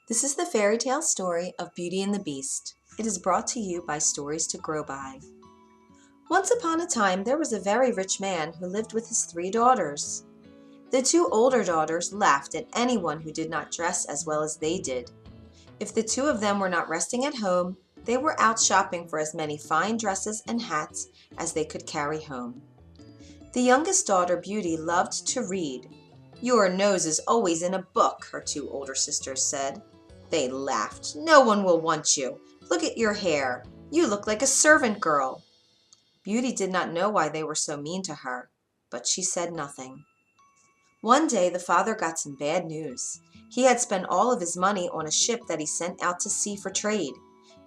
This is the fairy tale story of Beauty and the Beast. It is brought to you by Stories to Grow By. Once upon a time, there was a very rich man who lived with his 3 daughters. The 2 older daughters laughed at anyone who did not dress as well as they did. If the 2 of them were not resting at home, they were out shopping for as many fine dresses and hats as they could carry home. The youngest daughter, Beauty, loved to read. "Your nose is always in a book," her 2 older sisters said. They laughed. "No one will want you. Look at your hair. You look like a servant girl." Beauty did not know why they were so mean to her, but she said nothing. One day the father got some bad news. He had spent all of his money on a ship that he sent out to sea for trade.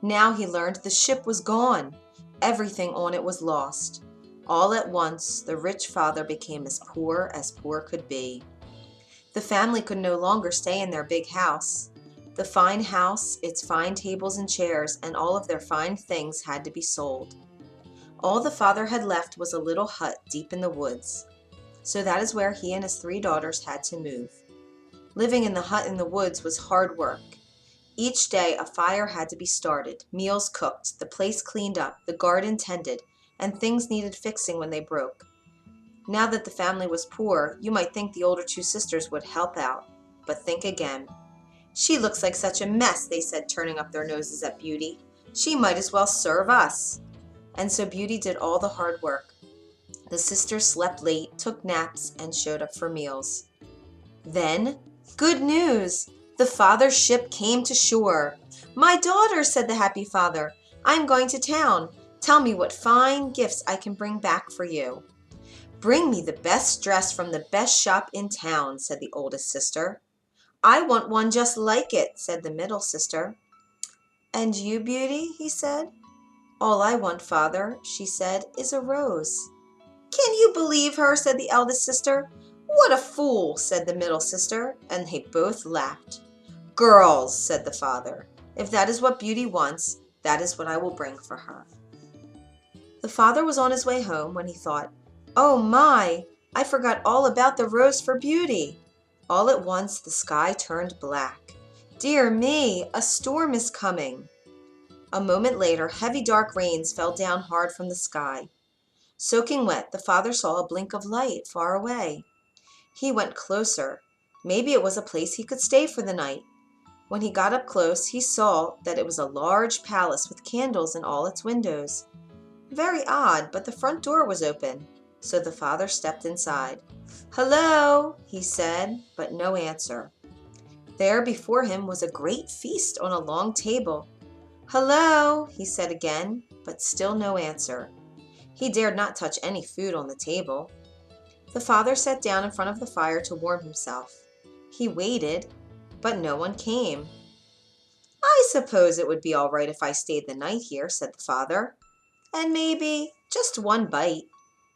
Now he learned the ship was gone. Everything on it was lost. All at once, the rich father became as poor could be. The family could no longer stay in their big house. The fine house, its fine tables and chairs, and all of their fine things had to be sold. All the father had left was a little hut deep in the woods. So that is where he and his 3 daughters had to move. Living in the hut in the woods was hard work. Each day a fire had to be started, meals cooked, the place cleaned up, the garden tended, and things needed fixing when they broke. Now that the family was poor, you might think the older 2 sisters would help out, but think again. "She looks like such a mess," they said, turning up their noses at Beauty. "She might as well serve us." And so Beauty did all the hard work. The sisters slept late, took naps, and showed up for meals. Then, good news! The father's ship came to shore. "My daughter," said the happy father, "I'm going to town. Tell me what fine gifts I can bring back for you." "Bring me the best dress from the best shop in town," said the oldest sister. "I want one just like it," said the middle sister. "And you, Beauty?" he said. "All I want, father," she said, "is a rose." "Can you believe her?" said the eldest sister. "What a fool!" said the middle sister, and they both laughed. "Girls," said the father, "if that is what Beauty wants, that is what I will bring for her." The father was on his way home when he thought, "Oh my, I forgot all about the rose for Beauty." All at once the sky turned black. "Dear me, a storm is coming." A moment later, heavy dark rains fell down hard from the sky. Soaking wet, the father saw a blink of light far away. He went closer. Maybe it was a place he could stay for the night. When he got up close, he saw that it was a large palace with candles in all its windows. Very odd, but the front door was open, so the father stepped inside. "Hello," he said, but no answer. There before him was a great feast on a long table. "Hello," he said again, but still no answer. He dared not touch any food on the table. The father sat down in front of the fire to warm himself. He waited, but no one came. "I suppose it would be all right if I stayed the night here," said the father. "And maybe just one bite."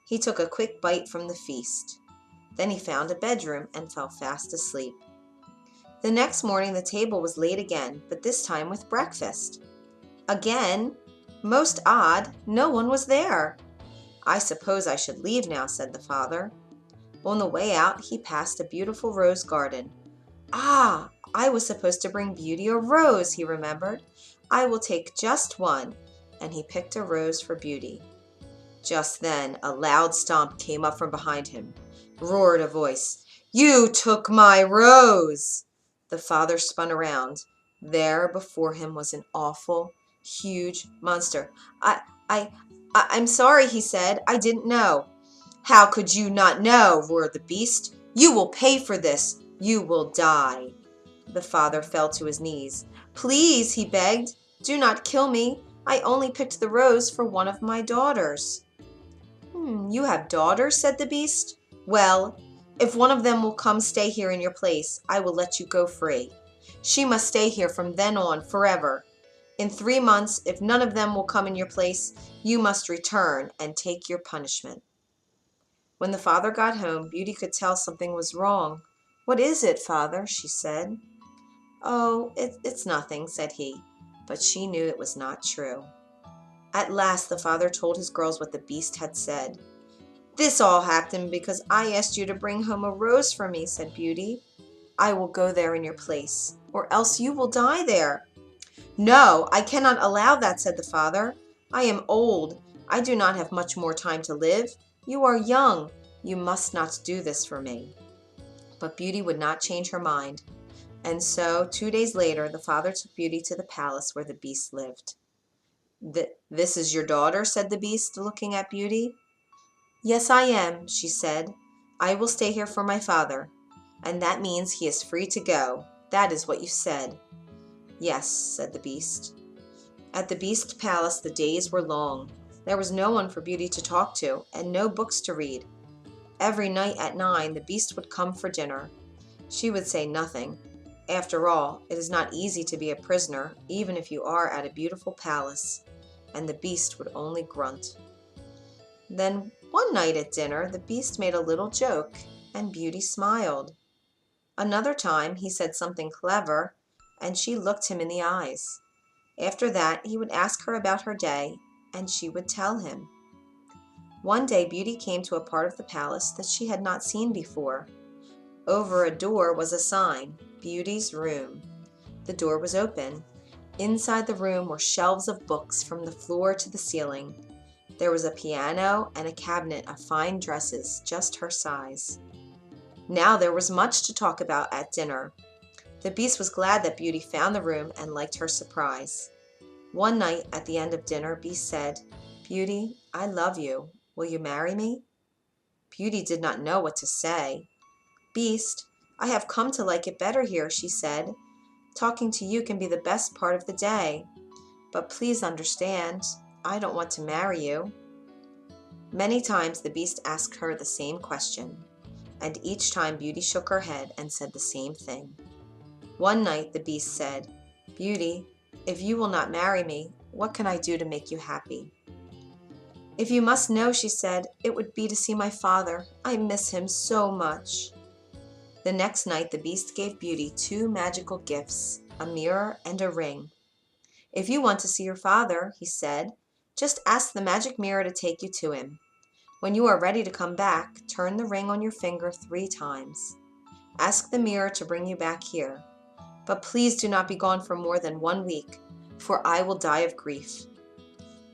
He took a quick bite from the feast. Then he found a bedroom and fell fast asleep. The next morning the table was laid again, but this time with breakfast. Again, most odd, no one was there. "I suppose I should leave now," said the father. On the way out, he passed a beautiful rose garden. "Ah, I was supposed to bring Beauty a rose," he remembered. "I will take just one," and he picked a rose for Beauty. Just then, a loud stomp came up from behind him. Roared a voice, "You took my rose!" The father spun around. There before him was an awful, huge monster. I, I, I'm sorry," he said. "I didn't know." "How could you not know?" roared the beast. "You will pay for this. You will die." The father fell to his knees. "Please," he begged, "do not kill me. I only picked the rose for one of my daughters." "You have daughters?" said the beast. "Well, if one of them will come stay here in your place, I will let you go free. She must stay here from then on forever. In 3 months, if none of them will come in your place, you must return and take your punishment." When the father got home, Beauty could tell something was wrong. "What is it, father?" she said. "Oh, it's nothing," said he, but she knew it was not true. At last the father told his girls what the beast had said. "This all happened because I asked you to bring home a rose for me," said Beauty. I will go there in your place, or else you will die there." "No, I cannot allow that," said the father. "I am old. I do not have much more time to live. You are young. You must not do this for me." But Beauty would not change her mind. And so, 2 days later, the father took Beauty to the palace where the Beast lived. "This is your daughter?" said the Beast, looking at Beauty. "Yes, I am," she said. "I will stay here for my father. And that means he is free to go. That is what you said." "Yes," said the Beast. At the Beast Palace, the days were long. There was no one for Beauty to talk to, and no books to read. Every night at 9, the Beast would come for dinner. She would say nothing. After all, it is not easy to be a prisoner, even if you are at a beautiful palace. And the Beast would only grunt. Then, one night at dinner, the Beast made a little joke, and Beauty smiled. Another time, he said something clever, and she looked him in the eyes. After that, he would ask her about her day, and she would tell him. One day, Beauty came to a part of the palace that she had not seen before. Over a door was a sign, "Beauty's Room." The door was open. Inside the room were shelves of books from the floor to the ceiling. There was a piano and a cabinet of fine dresses, just her size. Now there was much to talk about at dinner. The Beast was glad that Beauty found the room and liked her surprise. One night at the end of dinner, Beast said, "Beauty, I love you. Will you marry me?" Beauty did not know what to say. "Beast, I have come to like it better here," she said. "Talking to you can be the best part of the day. But please understand, I don't want to marry you." Many times the Beast asked her the same question, and each time Beauty shook her head and said the same thing. One night the Beast said, "Beauty, if you will not marry me, what can I do to make you happy?" "If you must know," she said, "it would be to see my father. I miss him so much." The next night the Beast gave Beauty 2 magical gifts, a mirror and a ring. "If you want to see your father," he said, "just ask the magic mirror to take you to him. When you are ready to come back, turn the ring on your finger 3 times. Ask the mirror to bring you back here. But please do not be gone for more than 1 week, for I will die of grief."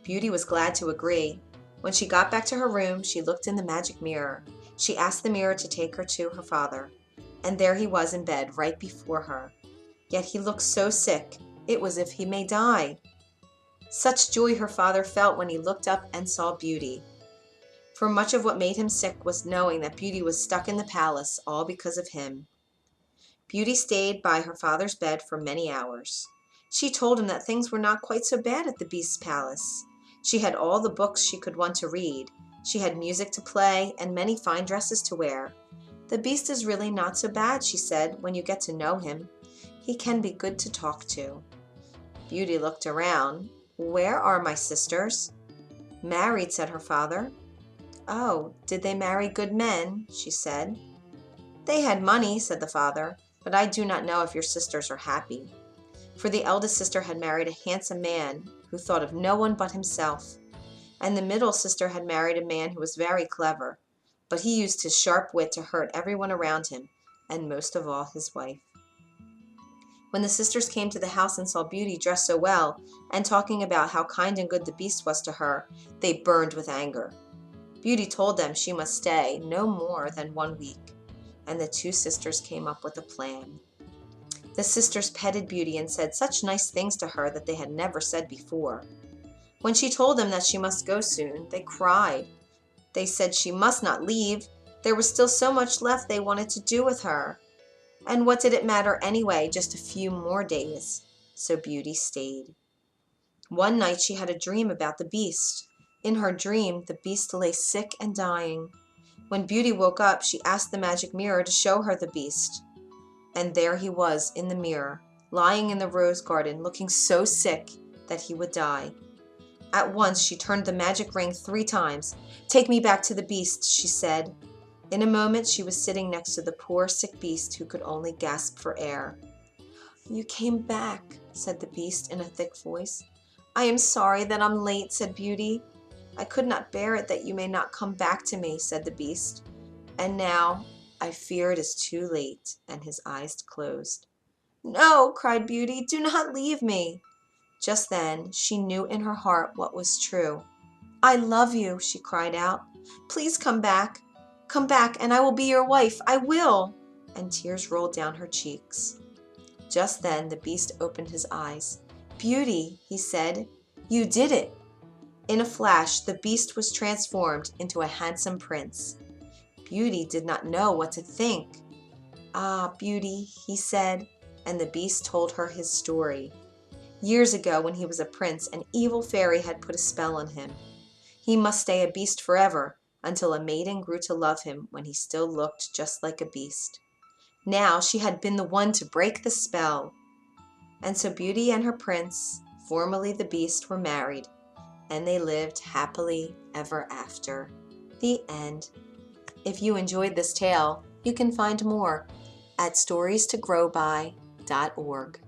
Beauty was glad to agree. When she got back to her room, she looked in the magic mirror. She asked the mirror to take her to her father. And there he was in bed right before her. Yet he looked so sick, it was as if he may die. Such joy her father felt when he looked up and saw Beauty. For much of what made him sick was knowing that Beauty was stuck in the palace, all because of him. Beauty stayed by her father's bed for many hours. She told him that things were not quite so bad at the Beast's palace. She had all the books she could want to read. She had music to play and many fine dresses to wear. "The Beast is really not so bad," she said, "when you get to know him. He can be good to talk to." Beauty looked around. "Where are my sisters?" "Married," said her father. "Oh, did they marry good men?" she said. "They had money," said the father, "but I do not know if your sisters are happy." For the eldest sister had married a handsome man who thought of no one but himself, and the middle sister had married a man who was very clever, but he used his sharp wit to hurt everyone around him, and most of all his wife. When the sisters came to the house and saw Beauty dressed so well, and talking about how kind and good the Beast was to her, they burned with anger. Beauty told them she must stay no more than 1 week, and the 2 sisters came up with a plan. The sisters petted Beauty and said such nice things to her that they had never said before. When she told them that she must go soon, they cried. They said she must not leave. There was still so much left they wanted to do with her. And what did it matter anyway, just a few more days? So Beauty stayed. One night she had a dream about the Beast. In her dream, the Beast lay sick and dying. When Beauty woke up, she asked the magic mirror to show her the Beast. And there he was in the mirror, lying in the rose garden, looking so sick that he would die. At once she turned the magic ring 3 times. "Take me back to the Beast," she said. In a moment she was sitting next to the poor sick Beast who could only gasp for air. "You came back," said the Beast in a thick voice. "I am sorry that I'm late," said Beauty. "I could not bear it that you may not come back to me," said the Beast. "And now I fear it is too late," and his eyes closed. "No," cried Beauty, "do not leave me." Just then she knew in her heart what was true. "I love you," she cried out. "Please come back. Come back, and I will be your wife. I will." And tears rolled down her cheeks. Just then the beast opened his eyes. "Beauty," he said, "you did it." In a flash the beast was transformed into a handsome prince. Beauty did not know what to think. "Ah, Beauty," he said, and the beast told her his story. Years ago, when he was a prince, an evil fairy had put a spell on him. He must stay a beast forever, until a maiden grew to love him when he still looked just like a beast. Now she had been the one to break the spell. And so Beauty and her prince, formerly the beast, were married, and they lived happily ever after. The end. If you enjoyed this tale, you can find more at storiestogrowby.org.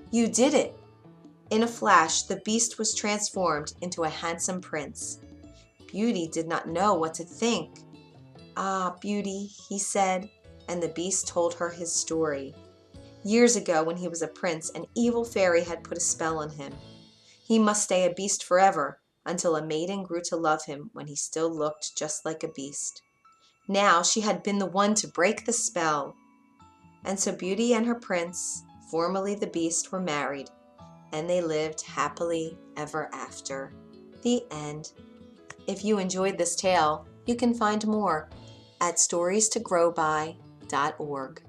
You did it! In a flash the beast was transformed into a handsome prince. Beauty did not know what to think. "Ah, Beauty," he said, and the beast told her his story. Years ago, when he was a prince, an evil fairy had put a spell on him. He must stay a beast forever, until a maiden grew to love him when he still looked just like a beast. Now she had been the one to break the spell. And so Beauty and her prince, formerly the beast, were married, and they lived happily ever after. The end. If you enjoyed this tale, you can find more at storiestogrowby.org.